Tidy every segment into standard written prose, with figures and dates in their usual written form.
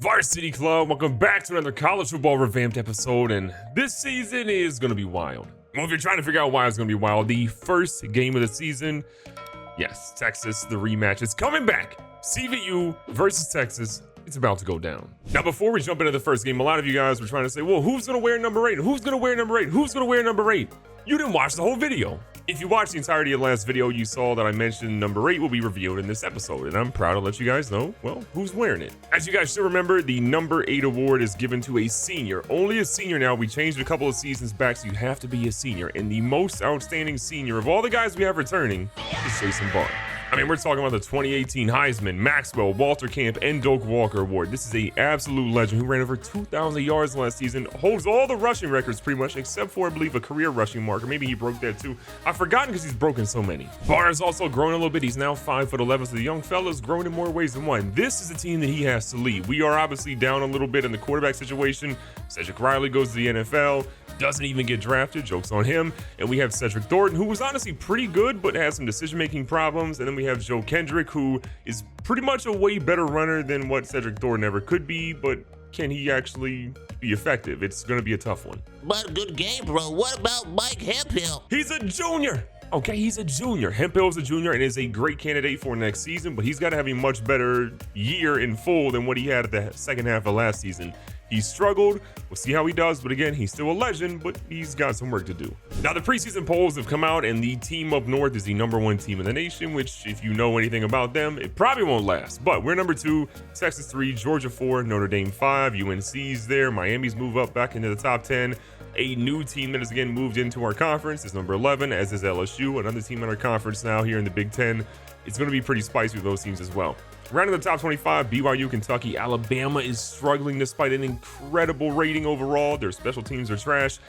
Varsity Club, welcome back to another College Football Revamped episode, and this season is going to be wild. Well, if you're trying to figure out why it's going to be wild, the first game of the season, yes, Texas, the rematch is coming back. CVU versus Texas, it's about to go down. Now, before we jump into the first game, a lot of you guys were trying to say, well, who's going to wear number 8? Who's going to wear number 8? Who's going to wear number 8? You didn't watch the whole video. If you watched the entirety of the last video, you saw that I mentioned number 8 will be revealed in this episode, and I'm proud to let you guys know, well, who's wearing it. As you guys should remember, the number 8 award is given to a senior. Only a senior now. We changed a couple of seasons back, so you have to be a senior. And the most outstanding senior of all the guys we have returning is Jason Barr. I mean, we're talking about the 2018 Heisman, Maxwell, Walter Camp, and Doak Walker Award. This is an absolute legend who ran over 2,000 yards last season, holds all the rushing records pretty much, except for, I believe, a career rushing marker. Maybe he broke that too. I've forgotten because he's broken so many. Barr has also grown a little bit. He's now 5'11", so the young fella's grown in more ways than one. This is a team that he has to lead. We are obviously down a little bit in the quarterback situation. Cedric Riley goes to the NFL. Doesn't even get drafted, joke's on him. And we have Cedric Thornton, who was honestly pretty good, but has some decision-making problems. And then we have Joe Kendrick, who is pretty much a way better runner than what Cedric Thornton ever could be, but can he actually be effective? It's gonna be a tough one. But good game, bro. What about Mike Hemphill? He's a junior. Okay, he's a junior. Hemphill's a junior and is a great candidate for next season, but he's got to have a much better year in full than what he had at the second half of last season. He struggled. We'll see how he does, but again, he's still a legend, but he's got some work to do. Now, the preseason polls have come out, and the team up north is the #1 team in the nation, which, if you know anything about them, it probably won't last. But we're number 2, Texas 3, Georgia 4, Notre Dame 5, UNC's there, Miami's move up back into the top 10. A new team that has again moved into our conference is number 11, as is LSU, another team in our conference now here in the Big Ten. It's going to be pretty spicy with those teams as well. Rounding the top 25, BYU, Kentucky, Alabama is struggling despite an incredible rating overall. Their special teams are trash.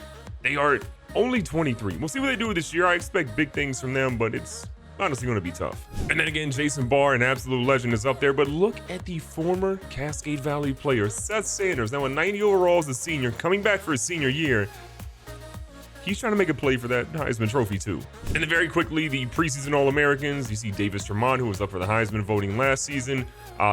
They are only 23. We'll see what they do this year. I expect big things from them, but it's honestly going to be tough. And then again, Jason Barr, an absolute legend, is up there. But look at the former Cascade Valley player, Seth Sanders, now a 90 overall as a senior, coming back for his senior year. He's trying to make a play for that Heisman Trophy too. And then very quickly, the preseason All-Americans. You see Davis Tremont, who was up for the Heisman voting last season.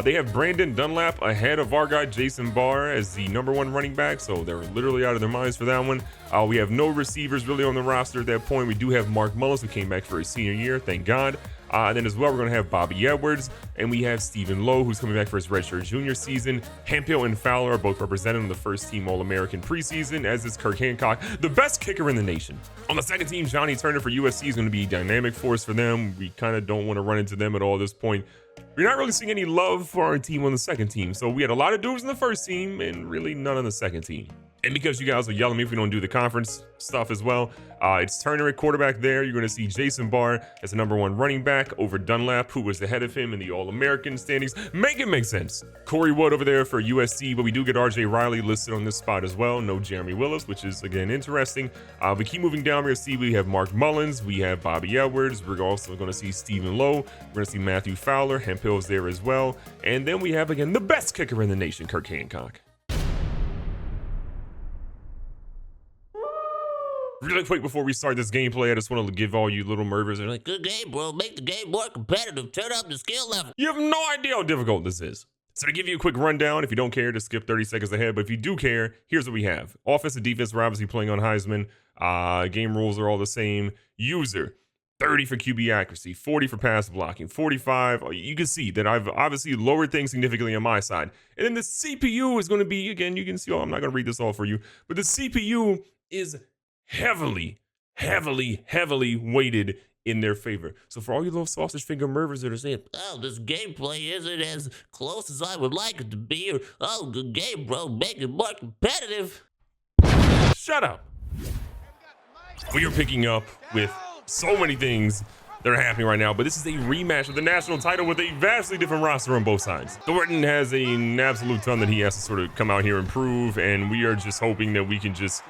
They have Brandon Dunlap ahead of our guy Jason Barr as the #1 running back, so they're literally out of their minds for that one. We have no receivers really on the roster at that point. We do have Mark Mullins, who came back for his senior year, thank God. And then as well, we're going to have Bobby Edwards, and we have Stephen Lowe, who's coming back for his redshirt junior season. Hemphill and Fowler are both represented on the first team All-American preseason, as is Kirk Hancock, the best kicker in the nation. On the second team, Johnny Turner for USC is going to be a dynamic force for them. We kind of don't want to run into them at all at this point. We're not really seeing any love for our team on the second team. So we had a lot of dudes in the first team and really none on the second team. And because you guys will yell at me if we don't do the conference stuff as well, it's Turner at quarterback there. You're going to see Jason Barr as the #1 running back over Dunlap, who was ahead of him in the All-American standings. Make it make sense. Corey Wood over there for USC, but we do get RJ Riley listed on this spot as well. No Jeremy Willis, which is, again, interesting. We keep moving down. We're going to see we have Mark Mullins. We have Bobby Edwards. We're also going to see Stephen Lowe. We're going to see Matthew Fowler. Hemphill's there as well. And then we have, again, the best kicker in the nation, Kirk Hancock. Really quick before we start this gameplay, I just want to give all you little Mervers, they're like, Good game, bro. Make the game more competitive. Turn up the skill level. you have no idea how difficult this is. So to give you a quick rundown, if you don't care, just skip 30 seconds ahead. But if you do care, here's what we have. Offense and defense, we're obviously playing on Heisman. Game rules are all the same. User, 30 for QB accuracy, 40 for pass blocking, 45. You can see that I've obviously lowered things significantly on my side. And then the CPU is going to be, again, you can see, I'm not going to read this all for you, but the CPU is heavily weighted in their favor. So for all you little sausage finger Mervers that are saying, oh, this gameplay isn't as close as I would like it to be, or, oh, good game, bro. Make it more competitive. shut up. We are picking up with so many things that are happening right now, but this is a rematch of the national title with a vastly different roster on both sides. Thornton has an absolute ton that he has to sort of come out here and prove, and we are just hoping that we can just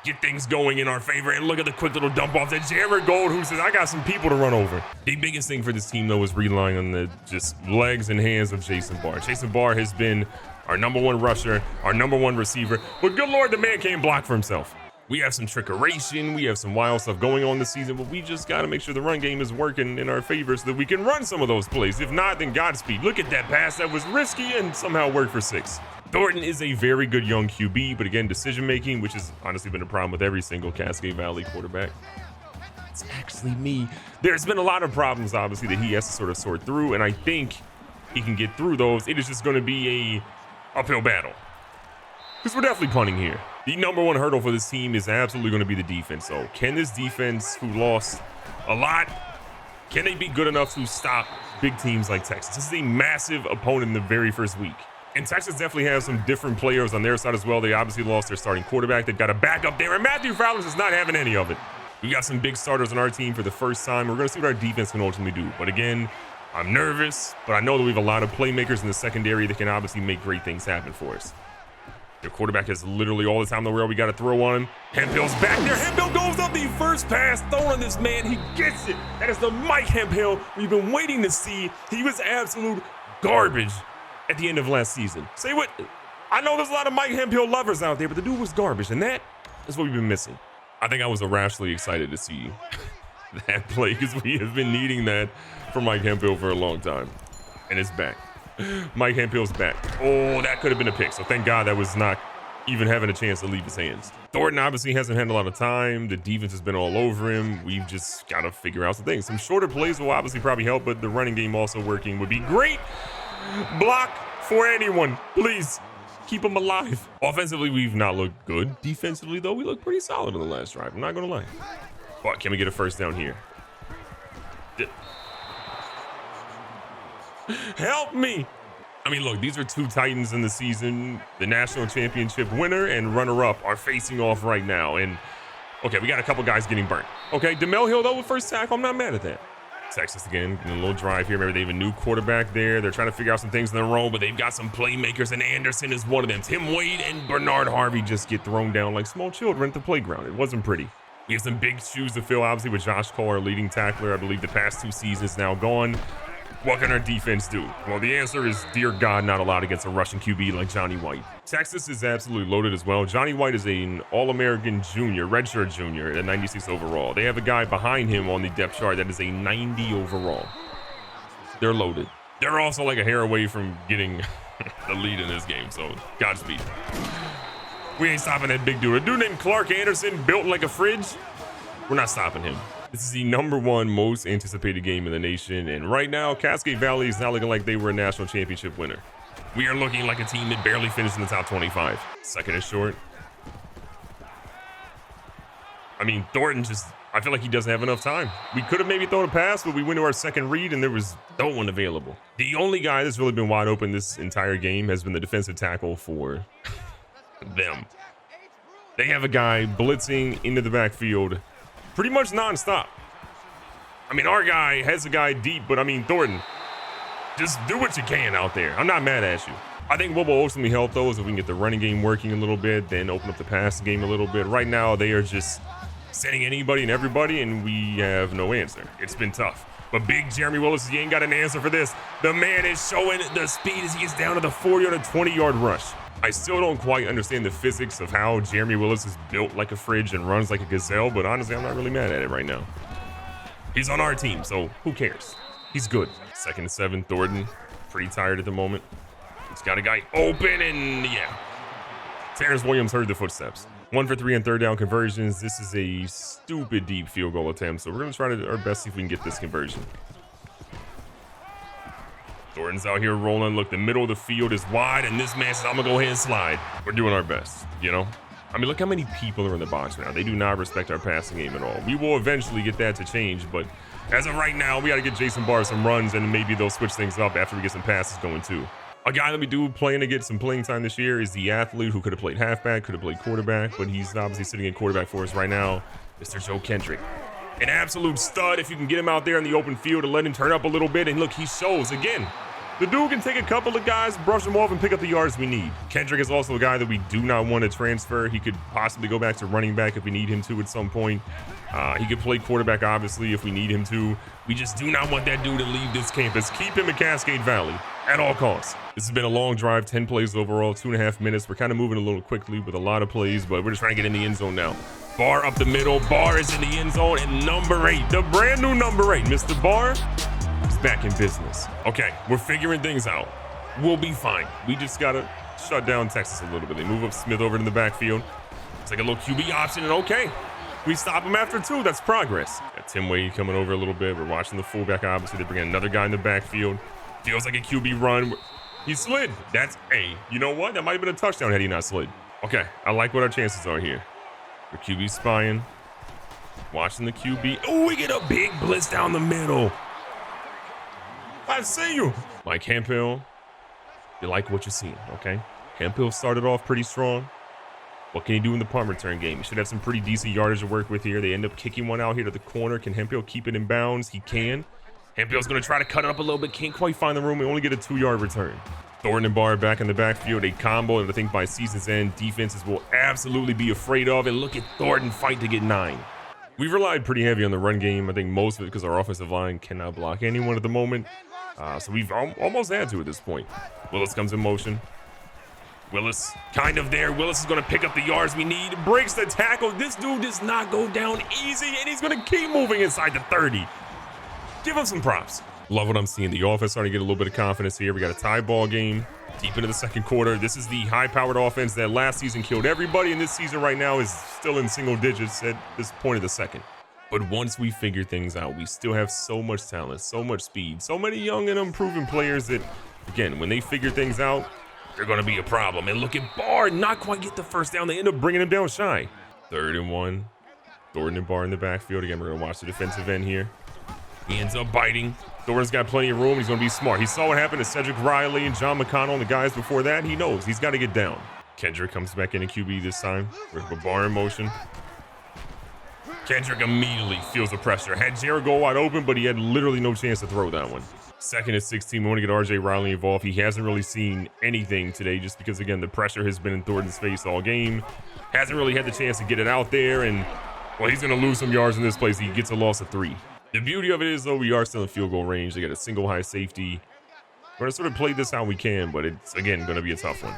get things going in our favor. And look at the quick little dump off that Jared Gold, who says, I got some people to run over. The biggest thing for this team, though, is relying on the just legs and hands of Jason Barr. Jason Barr has been our #1 rusher, our #1 receiver, but good Lord, the man can't block for himself. We have some trickeration, we have some wild stuff going on this season, but we just got to make sure the run game is working in our favor so that we can run some of those plays. If not, then Godspeed. Look at that pass that was risky and somehow worked for 6. Thornton is a very good young QB, but again, decision making, which has honestly been a problem with every single Cascade Valley quarterback. It's actually me. There's been a lot of problems, obviously, that he has to sort of sort through, and I think he can get through those. It is just going to be a uphill battle, because we're definitely punting here. The #1 hurdle for this team is absolutely going to be the defense. So can this defense, who lost a lot, can they be good enough to stop big teams like Texas? This is a massive opponent in the very first week. And Texas definitely has some different players on their side as well. They obviously lost their starting quarterback. They've got a backup there, and Matthew Fowler's is not having any of it. We got some big starters on our team for the first time. We're going to see what our defense can ultimately do. But again, I'm nervous, but I know that we have a lot of playmakers in the secondary that can obviously make great things happen for us. Their quarterback has literally all the time in the world. We got to throw on him. Hemphill's back there. Hemphill goes up the first pass. Throw on this man. He gets it. That is the Mike Hemphill we've been waiting to see. He was absolute garbage at the end of last season. Say what? I know there's a lot of Mike Hemphill lovers out there, but the dude was garbage, and that is what we've been missing. I think I was irrationally excited to see that play because we have been needing that from Mike Hemphill for a long time, and it's back. Mike Hemphill's back. Oh, that could have been a pick. So thank God that was not even having a chance to leave his hands. Thornton obviously hasn't had a lot of time. The defense has been all over him. We've just got to figure out some things. Some shorter plays will obviously probably help, but the running game also working would be great. Block for anyone, please. Keep him alive. Offensively, we've not looked good. Defensively, though, we look pretty solid in the last drive. I'm not going to lie. But can we get a first down here? Help me. I mean, look, these are two Titans in the season. The national championship winner and runner-up are facing off right now. And, okay, we got a couple guys getting burnt. Okay, DeMel Hill, though, with first tackle. I'm not mad at that. Texas again, in a little drive here. Remember, they have a new quarterback there. They're trying to figure out some things in their own, but they've got some playmakers, and Anderson is one of them. Tim Wade and Bernard Harvey just get thrown down like small children at the playground. It wasn't pretty. We have some big shoes to fill, obviously, with Josh Cole, our leading tackler. I believe the past 2 seasons now gone. What can our defense do? Well, the answer is, dear God, not allowed against a Russian QB like Johnny White. Texas is absolutely loaded as well. Johnny White is an All-American junior, redshirt junior at 96 overall. They have a guy behind him on the depth chart that is a 90 overall. They're loaded. They're also like a hair away from getting the lead in this game, so Godspeed. We ain't stopping that big dude. A dude named Clark Anderson, built like a fridge. We're not stopping him. This is the #1 most anticipated game in the nation, and right now, Cascade Valley is not looking like they were a national championship winner. We are looking like a team that barely finished in the top 25. Second is short. I mean, Thornton just, I feel like he doesn't have enough time. We could have maybe thrown a pass, but we went to our second read, and there was no one available. The only guy that's really been wide open this entire game has been the defensive tackle for them. They have a guy blitzing into the backfield pretty much nonstop. I mean, our guy has a guy deep, but I mean, Thornton, just do what you can out there. I'm not mad at you. I think what will ultimately help, though, is if we can get the running game working a little bit, then open up the passing game a little bit. Right now, they are just sending anybody and everybody, and we have no answer. It's been tough. But big Jeremy Willis, he ain't got an answer for this. The man is showing the speed as he gets down to the 40 on a 20-yard rush. I still don't quite understand the physics of how Jeremy Willis is built like a fridge and runs like a gazelle, but honestly, I'm not really mad at it right now. He's on our team, so who cares? He's good. 2nd and 7, Thornton, pretty tired at the moment. He's got a guy open, and yeah. Terrence Williams heard the footsteps. 1 for 3 on third down conversions. This is a stupid deep field goal attempt, so we're going to try our best to see if we can get this conversion. Thornton's out here rolling. Look, the middle of the field is wide, and this man says, I'm going to go ahead and slide. We're doing our best, you know? I mean, look how many people are in the box now. They do not respect our passing game at all. We will eventually get that to change, but as of right now, we got to get Jason Barr some runs, and maybe they'll switch things up after we get some passes going, too. A guy that we do plan to get some playing time this year is the athlete who could have played halfback, could have played quarterback, but he's obviously sitting in quarterback for us right now, Mr. Joe Kendrick. An absolute stud if you can get him out there in the open field and let him turn up a little bit. And look, he shows again. The dude can take a couple of guys, brush them off, and pick up the yards we need. Kendrick is also a guy that we do not want to transfer. He could possibly go back to running back if we need him to at some point. He could play quarterback, obviously, if we need him to. We just do not want that dude to leave this campus. Keep him in Cascade Valley at all costs. This has been a long drive, 10 plays overall, 2.5 minutes. We're kind of moving a little quickly with a lot of plays, but we're just trying to get in the end zone now. Barr up the middle. Barr is in the end zone, and number 8, the brand new number 8, Mr. Barr, is back in business. Okay, we're figuring things out. We'll be fine. We just got to shut down Texas a little bit. They move up Smith over to the backfield. It's like a little QB option, and okay. We stop him after 2. That's progress. Got Tim Wade coming over a little bit. We're watching the fullback, obviously. They bring in another guy in the backfield. Feels like a QB run. He slid. That's A. You know what? That might have been a touchdown had he not slid. Okay, I like what our chances are here. The QB spying. Watching the QB. Oh, we get a big blitz down the middle. I see you. Mike Hemphill. You like what you're seeing, okay? Hemphill started off pretty strong. What can he do in the punt return game? He should have some pretty decent yardage to work with here. They end up kicking one out here to the corner. Can Hemphill keep it in bounds? He can. Hemphill's going to try to cut it up a little bit. Can't quite find the room. We only get a 2-yard return. Thornton and Barr back in the backfield. A combo that I think by season's end, defenses will absolutely be afraid of. And look at Thornton fight to get 9. We've relied pretty heavy on the run game. I think most of it because our offensive line cannot block anyone at the moment. So we've almost had to at this point. Willis comes in motion. Willis kind of there. Willis is going to pick up the yards we need. Breaks the tackle. This dude does not go down easy, and he's going to keep moving inside the 30. Give him some props. Love what I'm seeing. The offense starting to get a little bit of confidence here. We got a tie ball game deep into the second quarter. This is the high-powered offense that last season killed everybody, and this season right now is still in single digits at this point of the second. But once we figure things out, we still have so much talent, so much speed, so many young and unproven players that, again, when they figure things out, they're going to be a problem. And look at Barr, not quite get the first down. They end up bringing him down shy. 3rd and 1. Thornton and Barr in the backfield. Again, we're going to watch the defensive end here. He ends up biting. Thornton's got plenty of room. He's going to be smart. He saw what happened to Cedric Riley and John McConnell and the guys before that. He knows he's got to get down. Kendrick comes back in QB this time. With Barr in motion. Kendrick immediately feels the pressure. Had Jared go wide open, but he had literally no chance to throw that one. 2nd and 16. We want to get RJ Riley involved. He hasn't really seen anything today just because, again, the pressure has been in Thornton's face all game. Hasn't really had the chance to get it out there, and, well, he's going to lose some yards in this place. He gets a loss of 3. The beauty of it is, though, we are still in field goal range. They got a single high safety. We're going to sort of play this how we can, but it's, again, going to be a tough one.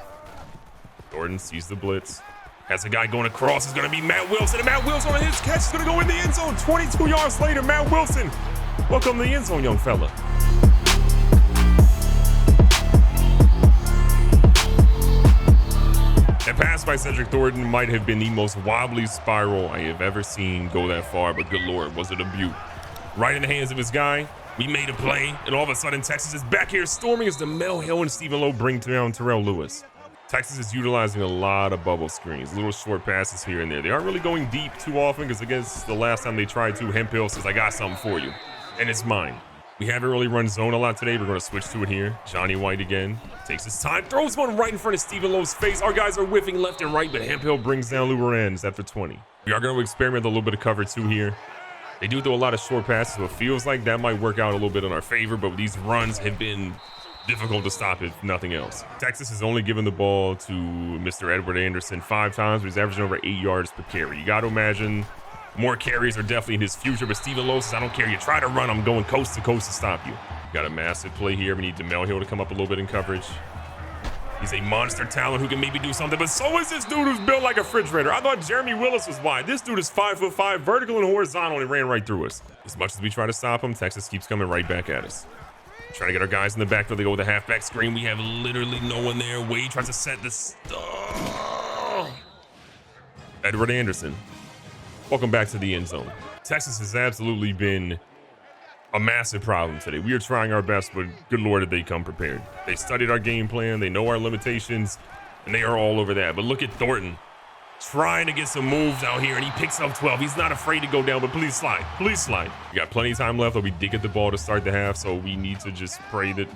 Thornton sees the blitz. Has a guy going across. It's going to be Matt Wilson. And Matt Wilson on his catch is going to go in the end zone. 22 yards later, Matt Wilson. Welcome to the end zone, young fella. That pass by Cedric Thornton might have been the most wobbly spiral I have ever seen go that far, but good Lord, was it a beaut. Right in the hands of his guy. We made a play, and all of a sudden, Texas is back here storming as DeMel Hill and Stephen Lowe bring down Terrell Lewis. Texas is utilizing a lot of bubble screens, little short passes here and there. They aren't really going deep too often because against the last time they tried to, Hemphill says, I got something for you, and it's mine. We haven't really run zone a lot today. We're going to switch to it here. Johnny White again. Takes his time. Throws one right in front of Stephen Lowe's face. Our guys are whiffing left and right, but Hemphill brings down Lorenz after 20. We are going to experiment a little bit of cover 2 here. They do throw a lot of short passes, so it feels like that might work out a little bit in our favor, but these runs have been difficult to stop if nothing else. Texas has only given the ball to Mr. Edward Anderson 5 times, but he's averaging over 8 yards per carry. You got to imagine more carries are definitely in his future, but Stephen Lowe says, I don't care. You try to run, I'm going coast to coast to stop you. Got a massive play here. We need DeMel Hill to come up a little bit in coverage. He's a monster talent who can maybe do something, but so is this dude who's built like a refrigerator. I thought Jeremy Willis was wide. This dude is 5'5", vertical and horizontal, and ran right through us. As much as we try to stop him, Texas keeps coming right back at us. Trying to get our guys in the backfield. They go with a halfback screen. We have literally no one there. Wade tries to set this. Edward Anderson. Welcome back to the end zone. Texas has absolutely been a massive problem today. We are trying our best, but good Lord, did they come prepared. They studied our game plan. They know our limitations, and they are all over that. But look at Thornton trying to get some moves out here, and he picks up 12. He's not afraid to go down, but please slide. Please slide. We got plenty of time left, but we did get the ball to start the half, so we need to just pray that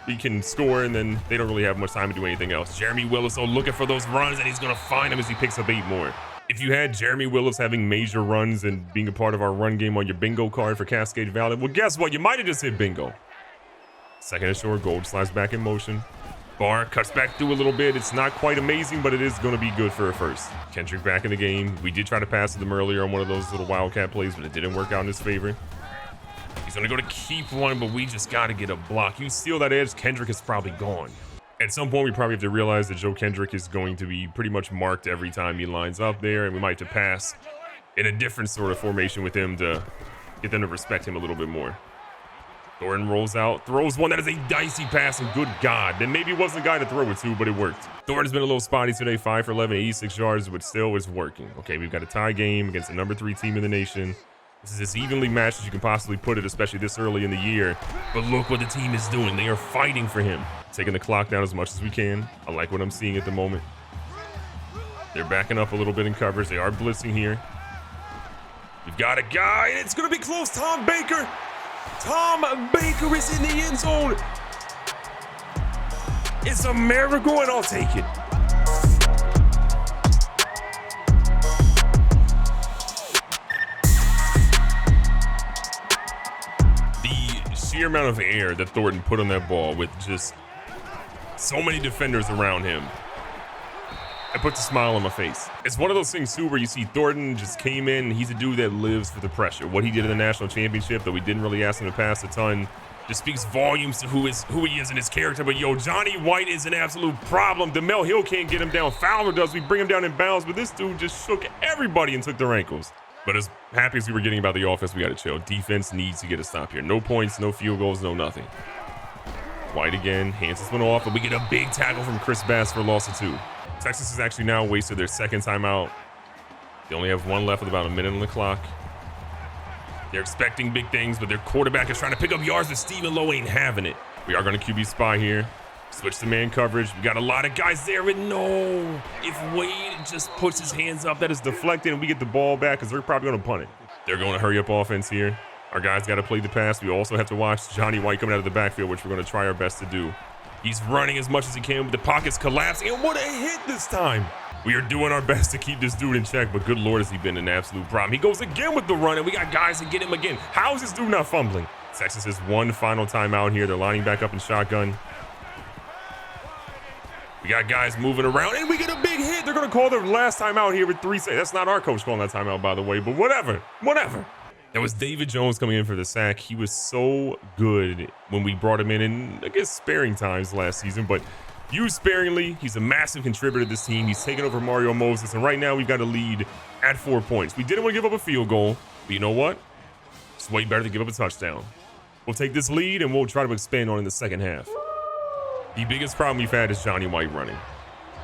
we can score, and then they don't really have much time to do anything else. Jeremy Willis, looking for those runs, and he's going to find them as he picks up 8 more. If you had Jeremy Willis having major runs and being a part of our run game on your bingo card for Cascade Valley, well, guess what? You might have just hit bingo. Second and short, Gold slides back in motion. Barr cuts back through a little bit. It's not quite amazing, but it is going to be good for a first. Kendrick back in the game. We did try to pass to them earlier on one of those little wildcat plays, but it didn't work out in his favor. He's going to go to keep one, but we just got to get a block. You steal that edge, Kendrick is probably gone. At some point, we probably have to realize that Joe Kendrick is going to be pretty much marked every time he lines up there, and we might have to pass in a different sort of formation with him to get them to respect him a little bit more. Thornton rolls out, throws one that is a dicey pass, and good God, then maybe wasn't the guy to throw it to, but it worked. Thornton's been a little spotty today, 5 for 11, 86 yards, but still it's working. Okay, we've got a tie game against the number 3 team in the nation. This is as evenly matched as you can possibly put it, especially this early in the year. But look what the team is doing. They are fighting for him. Taking the clock down as much as we can. I like what I'm seeing at the moment. They're backing up a little bit in coverage. They are blitzing here. We've got a guy, and it's going to be close. Tom Baker. Tom Baker is in the end zone. It's a miracle, and I'll take it. The sheer amount of air that Thornton put on that ball with just so many defenders around him, it puts a smile on my face. It's one of those things too where you see Thornton just came in. He's a dude that lives for the pressure. What he did in the national championship, though we didn't really ask him to pass a ton, just speaks volumes to who he is and his character. But yo, Johnny White is an absolute problem. DeMel Hill can't get him down. Fowler does. We bring him down in bounds, but this dude just shook everybody and took their ankles. But as happy as we were getting about the offense, we got to chill. Defense needs to get a stop here. No points, no field goals, no nothing. White again, hands this one off, but we get a big tackle from Chris Bass for a loss of 2. Texas has actually now wasted their second timeout. They only have one left with about a minute on the clock. They're expecting big things, but their quarterback is trying to pick up yards, but Stephen Lowe ain't having it. We are going to QB spy here. Switch to man coverage. We got a lot of guys there, but no. If Wade just puts his hands up, that is deflected, and we get the ball back because they're probably going to punt it. They're going to hurry up offense here. Our guys got to play the pass. We also have to watch Johnny White coming out of the backfield, which we're going to try our best to do. He's running as much as he can, but the pocket's collapsing, and what a hit this time. We are doing our best to keep this dude in check, but good Lord, has he been an absolute problem. He goes again with the run, and we got guys to get him again. How is this dude not fumbling? Texas has one final timeout here. They're lining back up in shotgun. We got guys moving around, and we get a big hit. They're going to call their last timeout here with 3 seconds. That's not our coach calling that timeout, by the way, but whatever. That was David Jones coming in for the sack. He was so good when we brought him in I guess, sparing times last season, but used sparingly. He's a massive contributor to this team. He's taken over Mario Moses, and right now we've got a lead at 4 points. We didn't want to give up a field goal, but you know what? It's way better to give up a touchdown. We'll take this lead, and we'll try to expand on it in the second half. The biggest problem we've had is Johnny White running.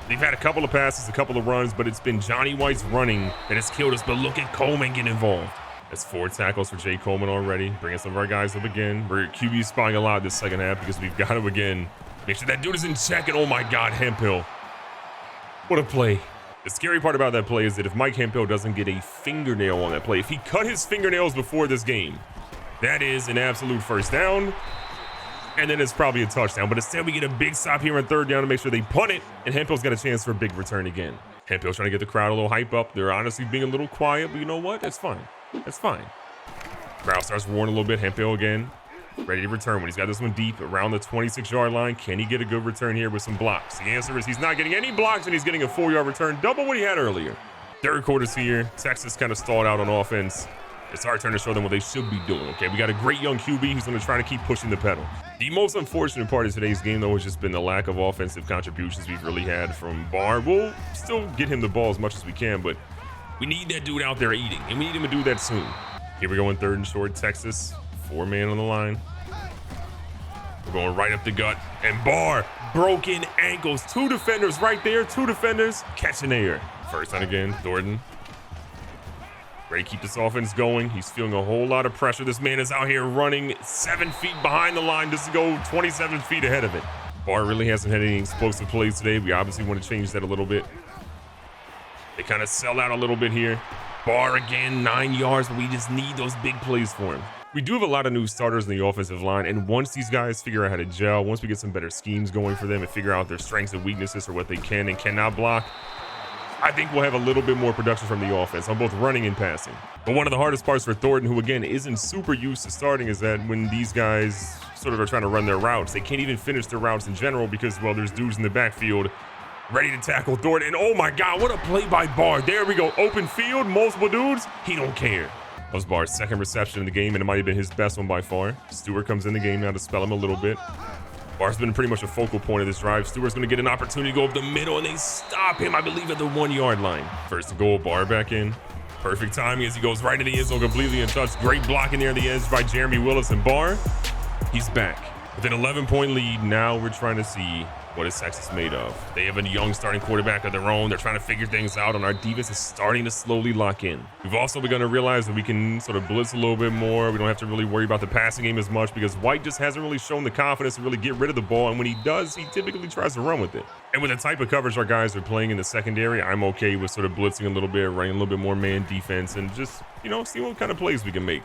They've had a couple of passes, a couple of runs, but it's been Johnny White's running that has killed us. But look at Coleman getting involved. That's 4 tackles for Jay Coleman already. Bringing some of our guys up again. We're QB spying a lot this second half because we've got to, again, make sure that dude is in check. And oh my God, Hemphill. What a play. The scary part about that play is that if Mike Hemphill doesn't get a fingernail on that play, if he cut his fingernails before this game, that is an absolute first down. And then it's probably a touchdown. But instead, we get a big stop here on 3rd down to make sure they punt it. And Hemphill's got a chance for a big return again. Hemphill's trying to get the crowd a little hype up. They're honestly being a little quiet, but you know what? That's fine. That's fine. Crowd starts roaring a little bit. Hemphill again, ready to return when he's got this one deep around the 26-yard line. Can he get a good return here with some blocks? The answer is he's not getting any blocks, and he's getting a 4-yard return, double what he had earlier. 3rd quarter's here. Texas kind of stalled out on offense. It's our turn to show them what they should be doing, okay? We got a great young QB who's going to try to keep pushing the pedal. The most unfortunate part of today's game, though, has just been the lack of offensive contributions we've really had from Barr. We'll still get him the ball as much as we can, but we need that dude out there eating, and we need him to do that soon. Here we go in 3rd and short, Texas. 4-man on the line. We're going right up the gut, and Barr, broken ankles. 2 defenders right there, 2 defenders catching air. First down again, Thornton. Ready to keep this offense going. He's feeling a whole lot of pressure. This man is out here running 7 feet behind the line just to go 27 feet ahead of it. Barr really hasn't had any explosive plays today. We obviously want to change that a little bit. They kind of sell out a little bit here. Barr again, 9 yards, but we just need those big plays for him. We do have a lot of new starters in the offensive line, and once these guys figure out how to gel, once we get some better schemes going for them and figure out their strengths and weaknesses or what they can and cannot block, I think we'll have a little bit more production from the offense on both running and passing. But one of the hardest parts for Thornton, who again isn't super used to starting, is that when these guys sort of are trying to run their routes. They can't even finish their routes in general because, well, there's dudes in the backfield ready to tackle Thornton. And oh my God, what a play by Barr. There we go. Open field, multiple dudes. He don't care. That was Barr's second reception in the game, and it might have been his best one by far. Stewart comes in the game now to spell him a little bit. Barr's been pretty much a focal point of this drive. Stewart's going to get an opportunity to go up the middle, and they stop him, I believe, at the 1 yard line. First and goal, Barr back in. Perfect timing as he goes right into the end zone, completely untouched. Great blocking there on the edge by Jeremy Willis, and Barr, he's back. With an 11-point lead, now we're trying to see what is Texas made of. They have a young starting quarterback of their own. They're trying to figure things out, and our defense is starting to slowly lock in. We've also begun to realize that we can sort of blitz a little bit more. We don't have to really worry about the passing game as much because White just hasn't really shown the confidence to really get rid of the ball, and when he does, he typically tries to run with it. And with the type of coverage our guys are playing in the secondary, I'm okay with sort of blitzing a little bit, running a little bit more man defense, and just, see what kind of plays we can make.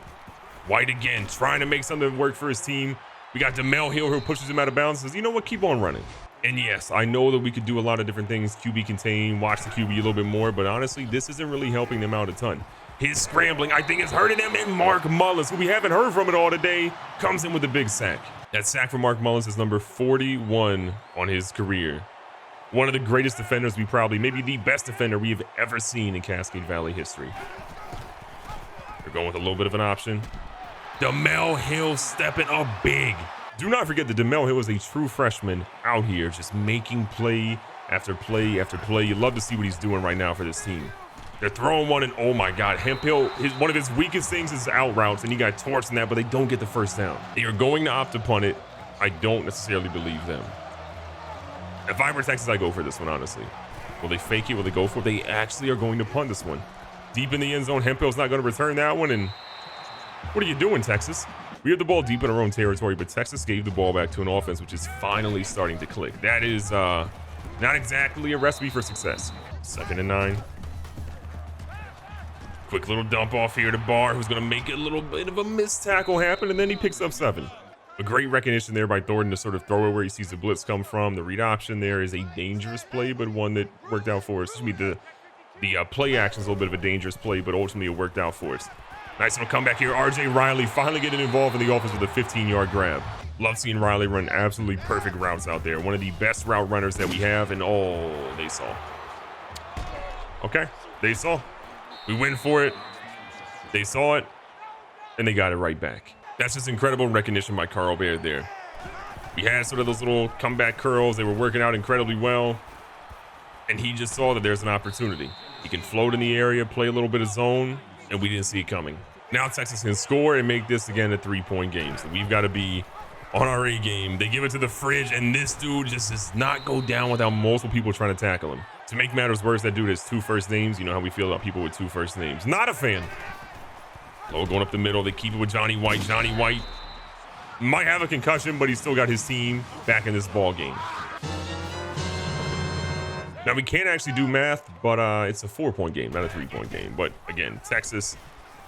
White again, trying to make something work for his team. We got DeMel Hill who pushes him out of bounds and says, you know what, keep on running. And yes, I know that we could do a lot of different things, QB contain, watch the QB a little bit more, but honestly, this isn't really helping them out a ton. His scrambling, I think, is hurting them, and Mark Mullins, who we haven't heard from at all today, comes in with a big sack. That sack for Mark Mullins is number 41 on his career. One of the greatest defenders maybe the best defender we have ever seen in Cascade Valley history. They're going with a little bit of an option. DeMel Hill stepping up big. Do not forget that DeMel Hill is a true freshman out here just making play after play after play. You love to see what he's doing right now for this team. They're throwing one, and oh my God, Hemphill, one of his weakest things is out routes, and he got torched in that, but they don't get the first down. They are going to opt to punt it. I don't necessarily believe them. If I were Texas, I'd go for this one, honestly. Will they fake it? Will they go for it? They actually are going to punt this one. Deep in the end zone, Hemphill's not going to return that one, and what are you doing, Texas? We have the ball deep in our own territory, but Texas gave the ball back to an offense which is finally starting to click. That is not exactly a recipe for success. 2nd and 9. Quick little dump off here to Barr, who's going to make a little bit of a missed tackle happen, and then he picks up 7. A great recognition there by Thornton to sort of throw it where he sees the blitz come from. The read option there is a dangerous play, but one that worked out for us. The play action is a little bit of a dangerous play, but ultimately it worked out for us. Nice little comeback here. RJ Riley finally getting involved in the offense with a 15-yard grab. Love seeing Riley run absolutely perfect routes out there. One of the best route runners that we have, and they saw. Okay, they saw. We went for it. They saw it, and they got it right back. That's just incredible recognition by Carl Baird there. We had sort of those little comeback curls. They were working out incredibly well, and he just saw that there's an opportunity. He can float in the area, play a little bit of zone, and we didn't see it coming. Now Texas can score and make this again a 3-point game. So we've got to be on our A game. They give it to the fridge, and this dude just does not go down without multiple people trying to tackle him. To make matters worse, that dude has 2 first names. You know how we feel about people with 2 first names. Not a fan. Low going up the middle. They keep it with Johnny White. Johnny White might have a concussion, but he's still got his team back in this ball game. Now, we can't actually do math, but it's a 4-point game, not a 3-point game. But again, Texas,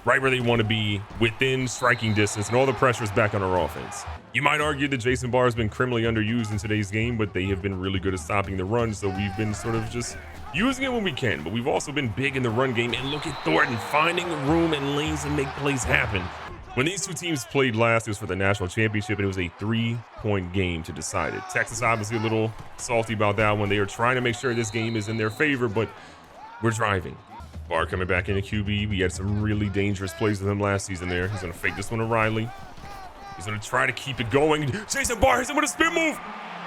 right where they want to be, within striking distance, and all the pressure is back on our offense. You might argue that Jason Barr has been criminally underused in today's game, but they have been really good at stopping the run, so we've been sort of just using it when we can. But we've also been big in the run game, and look at Thornton finding room and lanes to make plays happen. When these two teams played last, it was for the national championship, and it was a 3-point game to decide it. Texas obviously a little salty about that one. They are trying to make sure this game is in their favor, but we're driving. Barr coming back into QB. We had some really dangerous plays with him last season there. He's going to fake this one to Riley. He's going to try to keep it going. Jason Barr hits him with a spin move.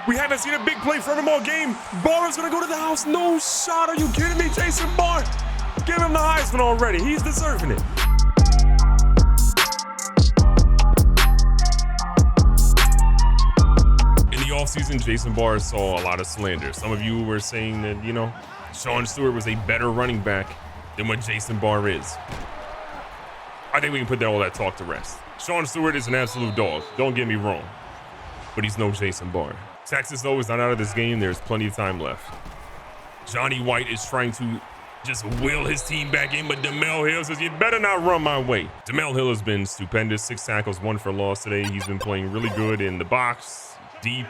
We haven't seen a big play from him all game. Barr is going to go to the house. No shot. Are you kidding me, Jason Barr? Give him the Heisman already. He's deserving it. Offseason, Jason Barr saw a lot of slander. Some of you were saying that, Sean Stewart was a better running back than what Jason Barr is. I think we can put all that talk to rest. Sean Stewart is an absolute dog. Don't get me wrong. But he's no Jason Barr. Texas, though, is not out of this game. There's plenty of time left. Johnny White is trying to just will his team back in, but DeMel Hill says, you better not run my way. DeMel Hill has been stupendous. 6 tackles, 1 for loss today. He's been playing really good in the box, deep.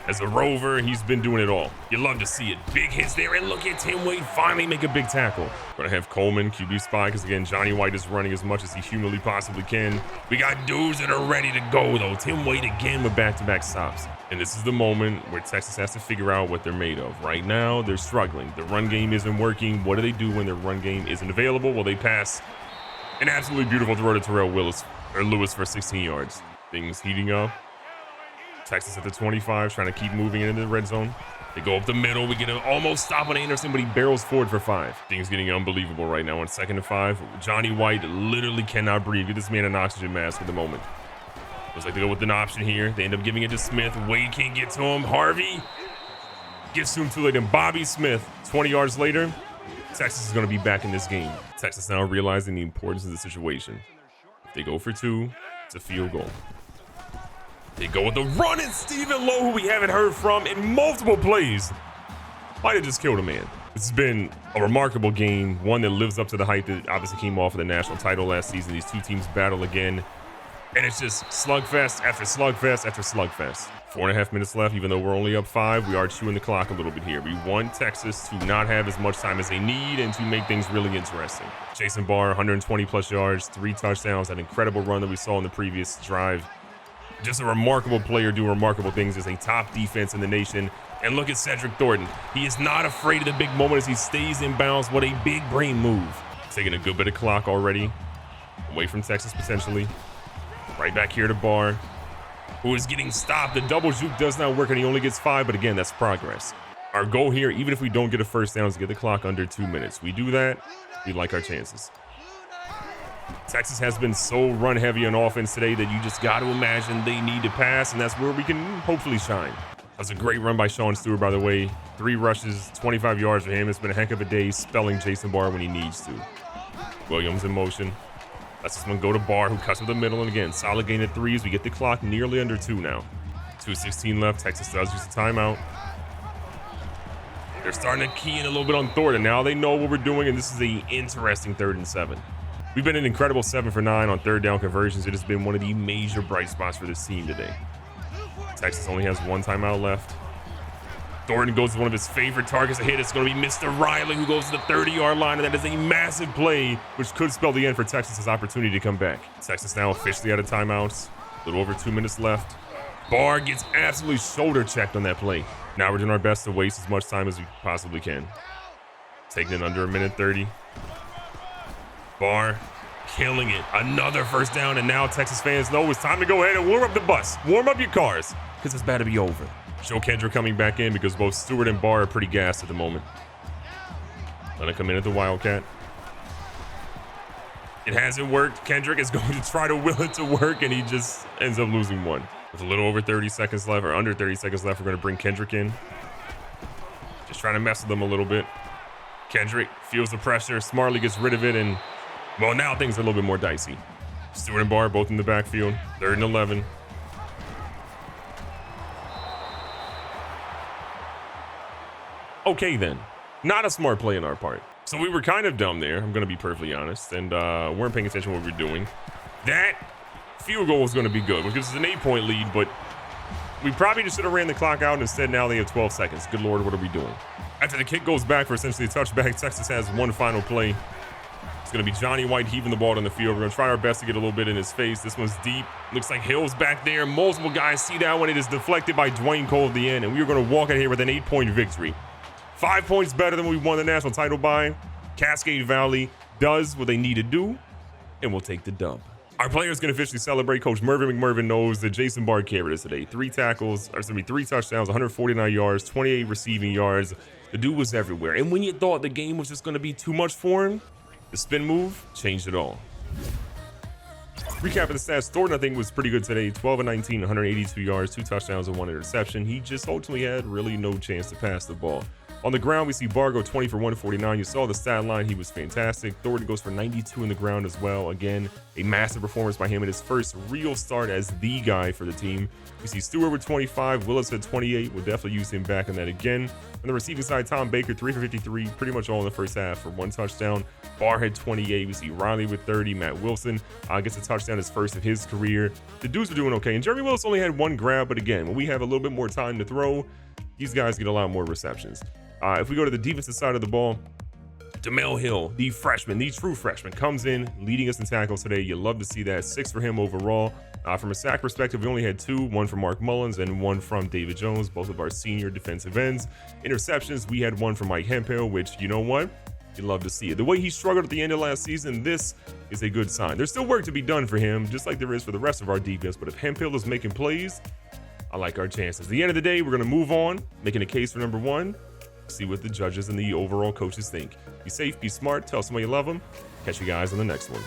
As a rover, he's been doing it all. You love to see it. Big hits there, and look at Tim Wade finally make a big tackle. Gonna have Coleman, QB spy, because again, Johnny White is running as much as he humanly possibly can. We got dudes that are ready to go, though. Tim Wade again with back-to-back stops. And this is the moment where Texas has to figure out what they're made of. Right now, they're struggling. The run game isn't working. What do they do when their run game isn't available? Well, they pass an absolutely beautiful throw to Terrell Lewis for 16 yards. Things heating up. Texas at the 25, trying to keep moving into the red zone. They go up the middle. We get an almost stop on Anderson, but he barrels forward for 5. Things getting unbelievable right now on 2nd and 5. Johnny White literally cannot breathe. Get this man an oxygen mask at the moment. Looks like they go with an option here. They end up giving it to Smith. Wade can't get to him. Harvey gets to him too late. And Bobby Smith, 20 yards later, Texas is going to be back in this game. Texas now realizing the importance of the situation. If they go for 2, it's a field goal. They go with the run, and Stephen Lowe, who we haven't heard from in multiple plays, might have just killed a man. It's been a remarkable game, one that lives up to the hype that obviously came off of the national title last season. These two teams battle again, and it's just slugfest after slugfest after slugfest. 4.5 minutes left. Even though we're only up 5, we are chewing the clock a little bit here. We want Texas to not have as much time as they need and to make things really interesting. Jason Barr, 120 plus yards, 3 touchdowns, that incredible run that we saw in the previous drive. Just a remarkable player doing remarkable things as a top defense in the nation. And look at Cedric Thornton. He is not afraid of the big moment as he stays in bounds. What a big brain move. Taking a good bit of clock already. Away from Texas potentially. Right back here to Barr, who is getting stopped. The double juke does not work and he only gets 5, but again, that's progress. Our goal here, even if we don't get a first down, is to get the clock under 2 minutes. We do that, we like our chances. Texas has been so run heavy on offense today that you just got to imagine they need to pass, and that's where we can hopefully shine. That's a great run by Sean Stewart, by the way. 3 rushes, 25 yards for him. It's been a heck of a day spelling Jason Barr when he needs to. Williams in motion. Let's this one go to Barr, who cuts to the middle, and again, solid gain at 3s. We get the clock nearly under 2 now. 2:16 left. Texas does use a timeout. They're starting to key in a little bit on Thornton. Now they know what we're doing, and this is an interesting 3rd and 7. We've been an incredible 7 for 9 on 3rd down conversions. It has been one of the major bright spots for this team today. Texas only has 1 timeout left. Thornton goes to one of his favorite targets to hit. It's going to be Mr. Riley, who goes to the 30-yard line, and that is a massive play, which could spell the end for Texas's opportunity to come back. Texas now officially out of timeouts. A little over 2 minutes left. Barr gets absolutely shoulder checked on that play. Now we're doing our best to waste as much time as we possibly can. Taking it under 1:30. Barr killing it. Another first down, and now Texas fans know it's time to go ahead and warm up the bus. Warm up your cars, because it's about to be over. Show Kendrick coming back in because both Stewart and Barr are pretty gassed at the moment. Let it come in at the Wildcat. It hasn't worked. Kendrick is going to try to will it to work, and he just ends up losing 1. With a little over 30 seconds left, or under 30 seconds left, we're going to bring Kendrick in. Just trying to mess with them a little bit. Kendrick feels the pressure, smartly gets rid of it, and well, now things are a little bit more dicey. Stewart and Barr both in the backfield. 3rd and 11. Okay then, not a smart play on our part. So we were kind of dumb there, I'm going to be perfectly honest, and weren't paying attention to what we were doing. That field goal was going to be good, which gives us an 8-point lead, but we probably just should have ran the clock out. Instead, now they have 12 seconds. Good Lord, what are we doing? After the kick goes back for essentially a touchback, Texas has one final play. It's going to be Johnny White heaving the ball in the field. We're going to try our best to get a little bit in his face. This one's deep. Looks like Hill's back there. Multiple guys see that one. It is deflected by Dwayne Cole at the end, and we are going to walk out here with an 8-point victory. 5 points better than we won the national title by. Cascade Valley does what they need to do, and we'll take the dub. Our players can officially celebrate. Coach Mervin McMervin knows that Jason Barr carried us today. 3 tackles, or 3 touchdowns, 149 yards, 28 receiving yards. The dude was everywhere. And when you thought the game was just going to be too much for him, the spin move changed it all. Recapping the stats, Thornton, I think, was pretty good today. 12 of 19, 182 yards, 2 touchdowns, and 1 interception. He just ultimately had really no chance to pass the ball. On the ground, we see Barr go 20 for 149. You saw the stat line. He was fantastic. Thornton goes for 92 in the ground as well. Again, a massive performance by him in his first real start as the guy for the team. We see Stewart with 25. Willis at 28. We'll definitely use him back on that again. On the receiving side, Tom Baker, 3 for 53, pretty much all in the first half for 1 touchdown. Barr had 28. We see Riley with 30. Matt Wilson gets a touchdown, his first of his career. The dudes are doing okay. And Jeremy Willis only had 1 grab, but again, when we have a little bit more time to throw, these guys get a lot more receptions. If we go to the defensive side of the ball, Demel Hill, the freshman, the true freshman, comes in leading us in tackles today. You love to see that. 6 for him overall. From a sack perspective, we only had 2, 1 from Mark Mullins and 1 from David Jones, both of our senior defensive ends. Interceptions, we had 1 from Mike Hemphill, which, you know what? You love to see it. The way he struggled at the end of last season, this is a good sign. There's still work to be done for him, just like there is for the rest of our defense, but if Hemphill is making plays, I like our chances. At the end of the day, we're going to move on, making a case for number 1. See what the judges and the overall coaches think. Be safe, be smart, tell someone you love them. Catch you guys on the next one.